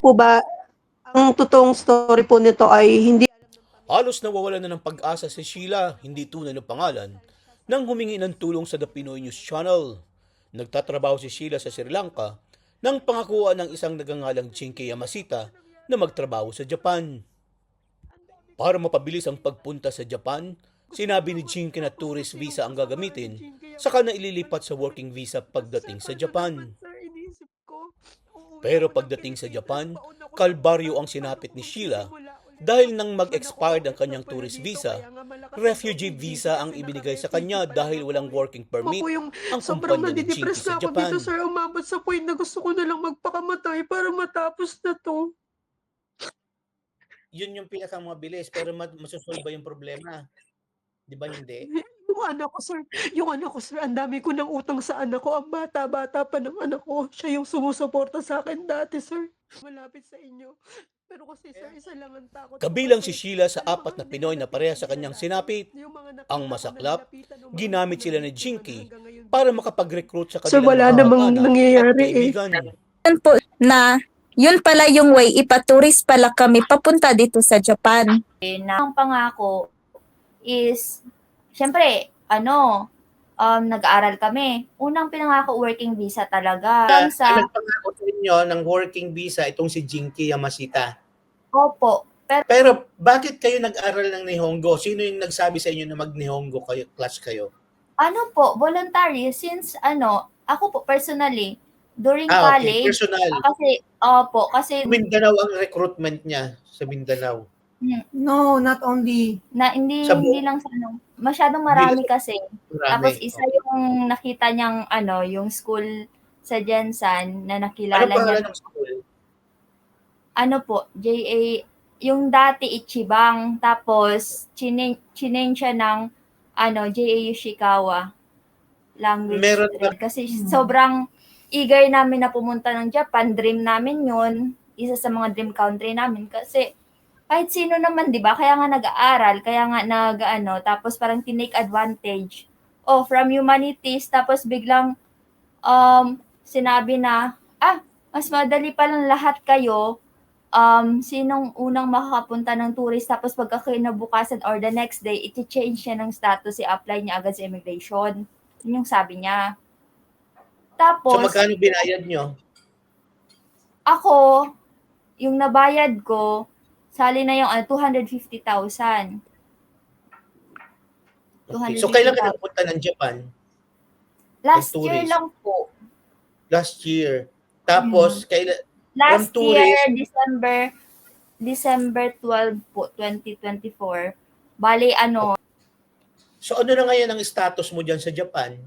po ba ang totoong story po nito ay hindi Halos nawawalan na ng pag-asa si Sheila, hindi tunay na pangalan, nang humingi ng tulong sa The Pinoy News Channel. Nagtatrabaho si Sheila sa Sri Lanka nang pangakuan ng isang nagangalang Chinky Yamasita na magtrabaho sa Japan. Para mapabilis ang pagpunta sa Japan, sinabi ni Jinky na tourist visa ang gagamitin, saka na ililipat sa working visa pagdating sa Japan. Pero pagdating sa Japan, kalbaryo ang sinapit ni Sheila dahil nang mag-expired ang kanyang tourist visa, refugee visa ang ibinigay sa kanya dahil walang working permit po yung ang sobrang kumpanya ni Jinky nadidepress sa na ako Japan. dito, sir. Umabot sa point na gusto ko na lang magpakamatay para matapos na to. Yun yung pinakang mabilis pero masusolve ba yung problema? Di ba hindi? Yung anak ko, sir, ang dami ko ng utang sa anak ko. Ang bata-bata pa ng anak ko. Siya yung sumusuporta sa akin dati, sir. Malapit sa inyo. Pero kasi, sir, isa lang ang takot ko Kabilang si kasi Sheila sa alam mo, 4 na ang Pinoy na pareha sa kanyang sinapit. yung mga nakita Ang ko masaklap, na nilapitan ng mga ginamit sila ni biktima Jinky hanggang ngayon. para makapag-recruit sa Sir, kanilang wala mga namang kamag-anak at nangyayari eh. kaibigan. Yun po na yun pala yung way, ipaturis pala kami papunta dito sa Japan. Na ang pangako is, syempre, nag-aaral kami. Unang pinangako, working visa talaga. Ang nagpangako sa inyo ng working visa itong si Jinky Yamasita. Opo. Pero bakit kayo nag-aral ng Nihongo? Sino yung nagsabi sa inyo na mag-Nihongo kayo, class kayo? Voluntary. Since, ako po personally, during Okay, college, personal. kasi, Mindanao ang recruitment niya sa Mindanao. No, not only. hindi lang sa masyadong marami kasi. Tapos Marami. isa yung nakita niyang, yung school sa Jensan na nakilala Ano pangalan niya. ng school? JA, yung dati Ichibang, tapos chineng siya ng, JA Yoshikawa language. Meron ba? Kasi sobrang eager namin na pumunta ng Japan, dream namin yun, isa sa mga dream country namin kasi kahit sino naman, 'di ba? Kaya nga nag-aaral, kaya nga tapos parang tinake advantage from humanities, tapos biglang sinabi na, mas madali palang lahat kayo, sinong unang makakapunta ng tourist, tapos pagkakinabukasan or the next day, i-change siya ng status, i-apply niya agad sa immigration. Yun yung sabi niya. Tapos, So magkano binayad nyo? ako, yung nabayad ko, sali na yung 250,000. Okay. So kailan ka nagpunta ng Japan? Last Tourist. year lang po. Last year. Tapos, kailan? Last From year, tourist? December 12 po, 2024. Bali, So ano na ngayon ang status mo dyan sa Japan?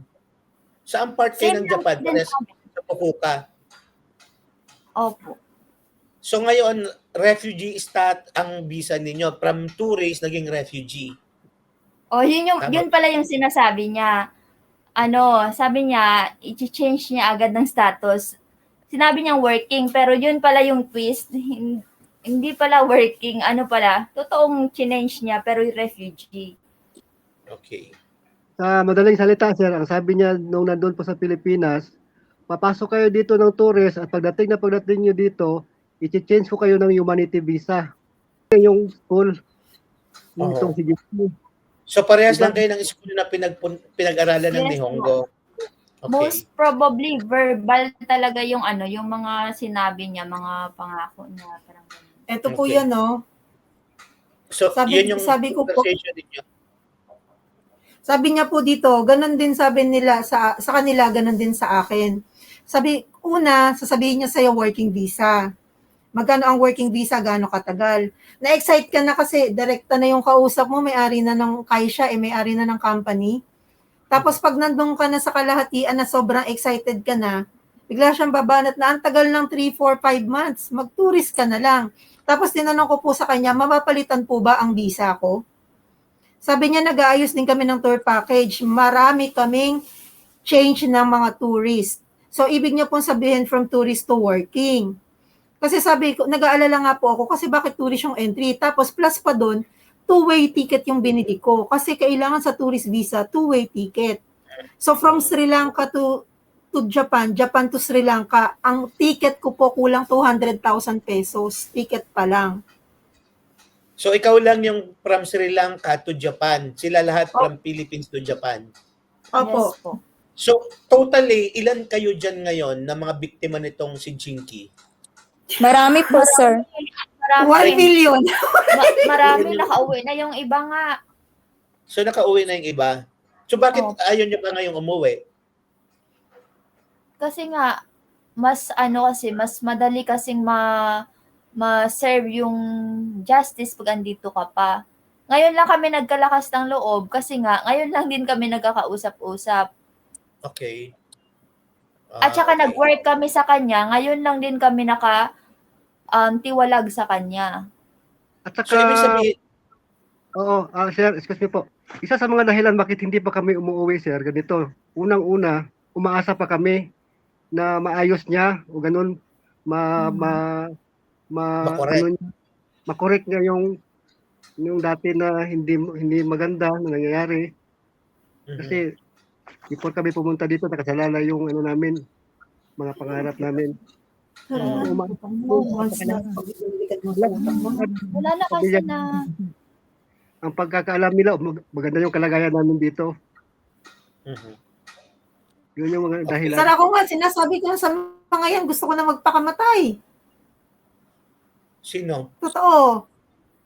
Saan part kayo Same ng Japan? lang din Pares kami. sa Fukuoka. Opo. So ngayon, refugee ang visa ninyo. From tourist, naging refugee. Yun pala yung sinasabi niya. Sabi niya, i-change niya agad ng status. Sinabi niya working, pero yun pala yung twist. Hindi pala working, totoong change niya, pero refugee. Okay. Sa madaling salita, sir, ang sabi niya nung nandun po sa Pilipinas, papasok kayo dito ng tourist at pagdating nyo dito, i-change ko kayo ng humanity visa. Yung school, yung Oo. si Jimmy. So parehas Diba? lang kayo ng school na pinag-aralan ng Yes, Nihongo. Okay. Most probably verbal talaga yung yung mga sinabi niya, mga pangako niya, parang ganun. Ito po Okay. yan, no? So yun yung sabi ko po, conversation ninyo. sabi niya po dito, ganun din sabi nila sa kanila, ganun din sa akin. Sasabihin niya sa'yo working visa. Magkano ang working visa, gaano katagal. Na-excite ka na kasi direkta na yung kausap mo, may-ari na ng Kaisha, may-ari na ng company. Tapos pag nandun ka na sa kalahatian na sobrang excited ka na, bigla siyang babanat na ang tagal ng 3, 4, 5 months, mag-tourist ka na lang. Tapos tinanong ko po sa kanya, mapapalitan po ba ang visa ko? Sabi niya, nag-aayos din kami ng tour package. Marami kaming change ng mga tourist. So, ibig niya pong sabihin from tourist to working. Kasi sabi ko, nag-aalala nga po ako, kasi bakit tourist yung entry? Tapos plus pa doon, two-way ticket yung binili ko. Kasi kailangan sa tourist visa, two-way ticket. So, from Sri Lanka to to Japan, Japan to Sri Lanka, ang ticket ko po kulang 200,000 pesos. Ticket pa lang. So ikaw lang yung from Sri Lanka to Japan. Sila lahat from Philippines to Japan. Opo. Yes po. So totally, ilan kayo dyan ngayon na mga biktima nitong si Jinky? Marami po, sir. 1 Marami. million. Marami nakauwi na yung iba nga. So nakauwi na yung iba. So bakit Oh. ayaw niyo pa ngayong umuwi? Kasi nga, mas madali kasing ma-serve yung justice pag andito ka pa. Ngayon lang kami nagkalakas ng loob kasi nga, ngayon lang din kami nagkakausap-usap. Okay. At saka okay. nag-work kami sa kanya, ngayon lang din kami tiwalag sa kanya. At So ibig saka, sabihin, oo, sir, excuse me po. Isa sa mga dahilan bakit hindi pa kami umuwi, sir, ganito. Unang-una, umaasa pa kami na maayos niya o ganun, Makorek. makorek niya yung dati na hindi maganda na nangyayari. Kasi before kami pumunta dito, nakasalala yung ano namin, mga pangarap namin. Wala na kasi na, Ang pagkakaalam nila, maganda yung kalagayan namin dito. Mhm. Yun yung mga dahilan. Sir, ako nga, sinasabi ko sa mga yan, gusto ko na magpakamatay. Sino? Totoo.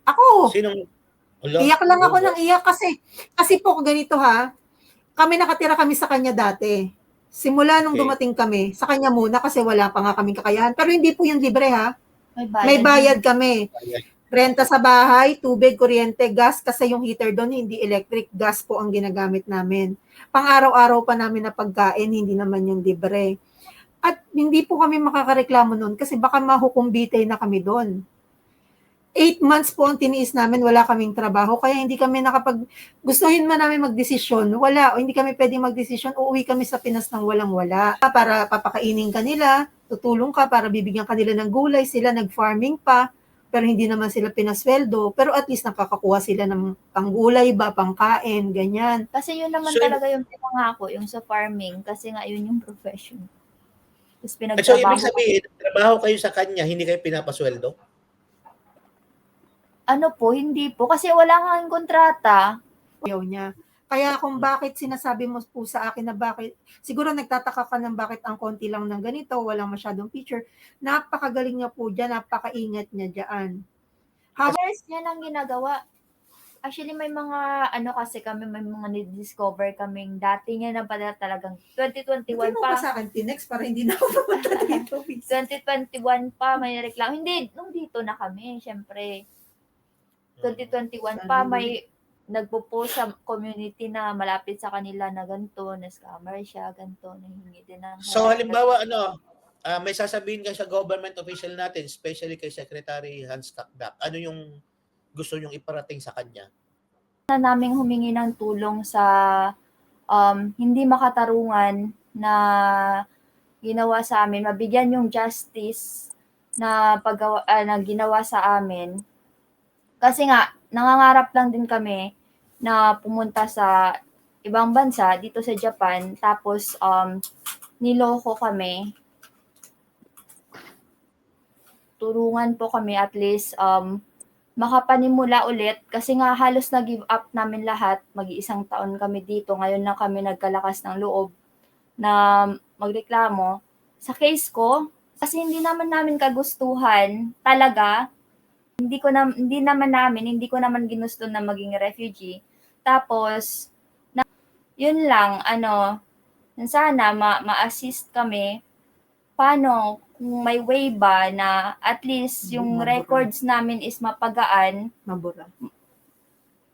Ako. Sinong? Ala, Iyak lang ako ng iyak kasi po ganito ha, nakatira kami sa kanya dati. Simula nung Okay. dumating kami, sa kanya muna kasi wala pa nga kaming kakayahan. Pero hindi po yung libre ha. may May bayad kami. Bayad. Renta sa bahay, tubig, kuryente, gas, kasi yung heater doon hindi electric, gas po ang ginagamit namin. Pang-araw-araw pa namin na pagkain, hindi naman yung libre. At hindi po kami makakareklamo noon kasi baka mahukumbitay na kami doon. 8 months po ang tiniis namin, wala kaming trabaho, kaya hindi kami gustuhin man namin magdesisyon, wala, o hindi kami pwedeng magdesisyon, uuwi kami sa Pinas ng walang-wala, para papakainin kanila, tutulong ka para bibigyan kanila ng gulay, sila nag-farming pa, pero hindi naman sila pinasweldo, pero at least nakakakuha sila ng panggulay ba, pangkain, ganyan. Kasi yun naman So, talaga yung pinangako, yung sa farming, kasi nga yun yung profession. Tapos So pinagtrabaho. ibig sabihin, trabaho kayo sa kanya, hindi kayo pinapasweldo? Ano po, hindi po. Kasi wala nga yung kontrata. Ayaw niya. Kaya kung bakit sinasabi mo po sa akin na bakit, siguro nagtataka ka ng bakit ang konti lang ng ganito, walang masyadong picture, napakagaling niya po dyan, napakaingat niya dyan. Years niya nang ginagawa. Actually, may mga, kasi kami, may mga discover kaming dati niya na pala talagang 2021 Hindi mo pa. pa sa akin tinext para hindi na ako pumunta dito. 2021 pa, may reklamo. Hindi, nung dito na kami, syempre. 2021 pa, may nagpo-post sa community na malapit sa kanila na ganito, na scammer siya, ganito, nahingi din ng So halimbawa, may sasabihin ka sa government official natin, especially kay Secretary Hans Kakdak, ano yung gusto nyong iparating sa kanya? na naming humingi ng tulong sa hindi makatarungan na ginawa sa amin, mabigyan yung justice na na ginawa sa amin. Kasi nga, nangangarap lang din kami na pumunta sa ibang bansa, dito sa Japan, tapos niloko kami. Turungan po kami at least makapanimula ulit kasi nga halos na-give up namin lahat. Mag-iisang taon kami dito. Ngayon lang kami nagkalakas ng loob na magreklamo. Sa case ko, kasi hindi naman kagustuhan talaga. Hindi ko naman ginusto na maging refugee. Tapos, yun lang, sana ma-assist kami. Paano, kung may way ba na at least yung records namin is mapagaan. Mabura.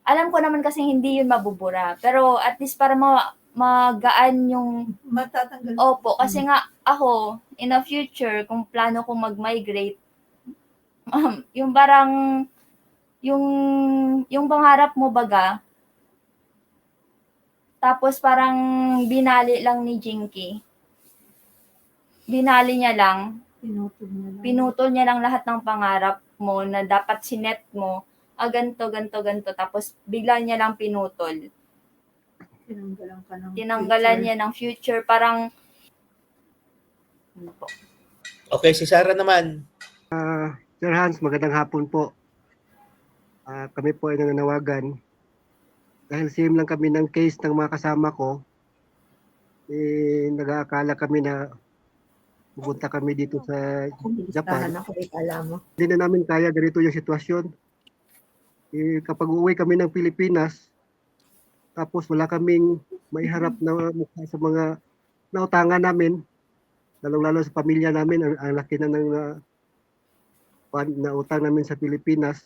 Alam ko naman kasi hindi yun mabubura. Pero at least para magaan yung Matatanggal. opo. Kasi nga ako, in the future, kung plano kong mag-migrate, yung parang, yung pangarap mo baga, tapos parang binali lang ni Jinky. Binali niya lang, pinutol niya lang lahat ng pangarap mo na dapat sinet mo, ganto, tapos bigla niya lang pinutol. Tinanggalan niya ng future, parang Yun po. Okay, si Sarah naman. Sir Hans, magandang hapon po. Kami po ay nananawagan. Dahil same lang kami ng case ng mga kasama ko, nag-aakala kami na pupunta kami dito sa Japan. Ako, alam mo. Hindi na namin kaya, ganito yung sitwasyon. Kapag uuwi kami ng Pilipinas, tapos wala kaming maiharap na mukha sa mga nautangan namin, lalong-lalo sa pamilya namin, ang laki na ng na utang namin sa Pilipinas.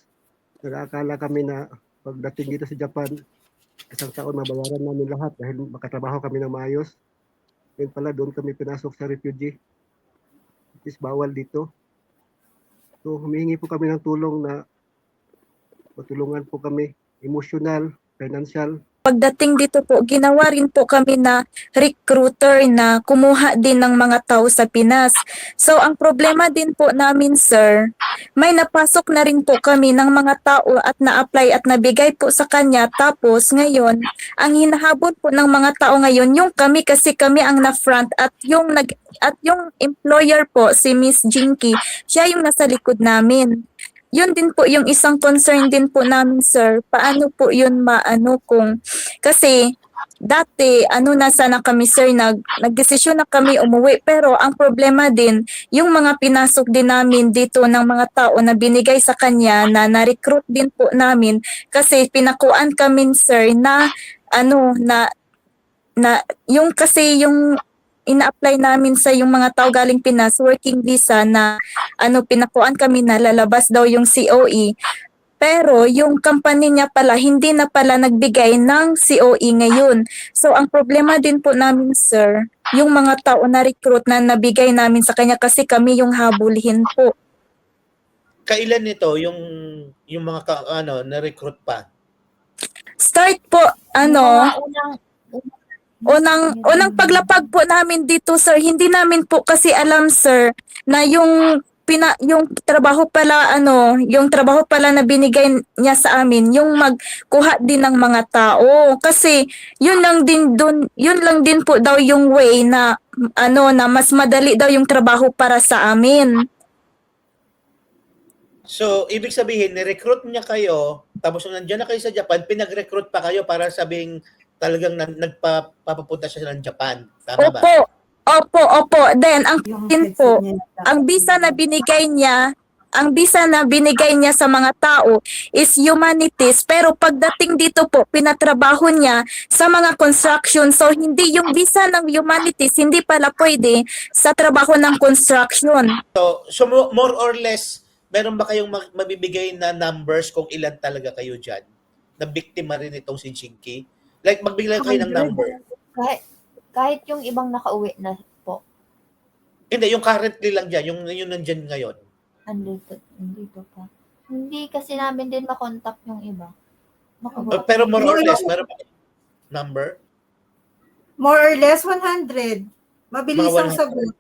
Nag-aakala kami na pagdating dito sa Japan, isang taon mabayaran namin lahat dahil makatrabaho kami ng maayos. Ngayon pala doon kami pinasok sa refugee. It is bawal dito. So humihingi po kami ng tulong na matulungan po kami, emotional, financial. Pagdating dito po, ginawa rin po kami na recruiter na kumuha din ng mga tao sa Pinas. So, ang problema din po namin, sir, may napasok na rin po kami ng mga tao at na-apply at nabigay po sa kanya. Tapos, ngayon, ang hinahabol po ng mga tao ngayon, yung kami kasi kami ang na-front at yung employer po, si Miss Jinky, siya yung nasa likod namin. Yun din po yung isang concern din po namin, sir. Paano po yun kung kasi dati na sana kami, sir, nagdesisyon na kami umuwi, pero ang problema din yung mga pinasok din namin dito ng mga tao na binigay sa kanya na na-recruit din po namin kasi pinakuan kami, sir, na yung kasi yung ina-apply namin sa yung mga tao galing Pinas, working visa na pinakuan kami na lalabas daw yung COE. Pero yung company niya pala, hindi na pala nagbigay ng COE ngayon. So ang problema din po namin, sir, yung mga tao na recruit na nabigay namin sa kanya kasi kami yung habulhin po. Kailan nito yung mga na-recruit pa? Start po, Mga unang paglapag po namin dito, sir, hindi namin po kasi alam, sir, na yung trabaho pala na binigay niya sa amin yung magkuha din ng mga tao kasi yun lang din po daw yung way na na mas madali daw yung trabaho para sa amin. So, ibig sabihin, ni-recruit niya kayo, tapos nung nandiyan na kayo sa Japan, pinag-recruit pa kayo para sabing talagang nagpapapunta siya ng Japan. Tama ba? Opo. Then, ang visa na binigay niya sa mga tao is humanities. Pero pagdating dito po, pinatrabaho niya sa mga construction. So, hindi yung visa ng humanities, hindi pala pwede sa trabaho ng construction. So more or less, meron ba kayong mabibigay na numbers kung ilan talaga kayo dyan? Na biktima rin itong si Jinky? Like, magbigay kayo ng number. Kahit yung ibang nakauwi na po. Hindi, yung currently lang dyan, yung nandyan ngayon. Andito pa. Hindi kasi namin din makontak yung iba. Pero more or less, meron ba kayong number? More or less 100. Mabilis Mga ang sagot.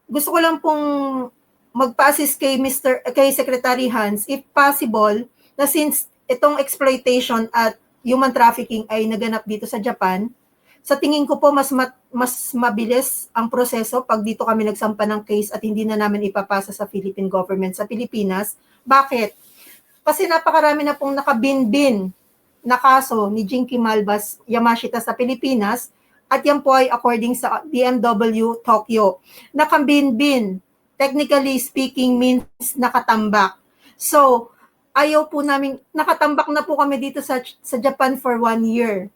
Gusto ko lang pong magpa-assist kay Secretary Hans, if possible, na since itong exploitation at human trafficking ay naganap dito sa Japan, sa tingin ko po mas mabilis ang proseso pag dito kami nagsampa ng case at hindi na namin ipapasa sa Philippine government sa Pilipinas. Bakit? Kasi napakarami na pong nakabinbin na kaso ni Jinky Malbas Yamashita sa Pilipinas at yan po ay according sa DMW Tokyo. Nakabinbin, technically speaking, means nakatambak. So, ayaw po namin, nakatambak na po kami dito sa Japan for 1 year.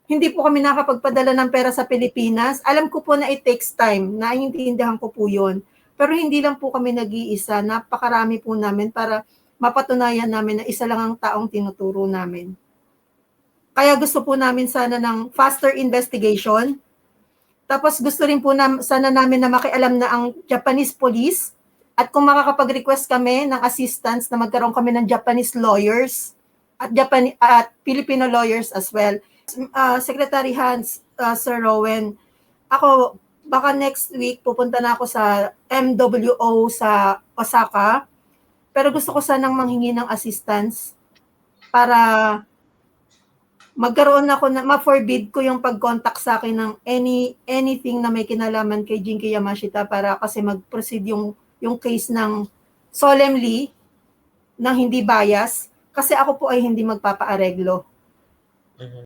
Hindi po kami nakapagpadala ng pera sa Pilipinas. Alam ko po na it takes time, naiintindihan ko po yun. Pero hindi lang po kami nag-iisa, napakarami po namin para mapatunayan namin na isa lang ang taong tinuturo namin. Kaya gusto po namin sana ng faster investigation. Tapos gusto rin po sana namin na makialam na ang Japanese police at kung makakapag-request kami ng assistance na magkaroon kami ng Japanese lawyers at Filipino lawyers as well. Secretary Hans, Sir Rowan, ako baka next week pupunta na ako sa MWO sa Osaka. Pero gusto ko sanang manghingi ng assistance para magkaroon ako na ma-forbid ko yung pag-contact sa akin ng anything na may kinalaman kay Jinky Yamashita para kasi mag-proceed yung case ng solemnly ng hindi bias kasi ako po ay hindi magpapaareglo.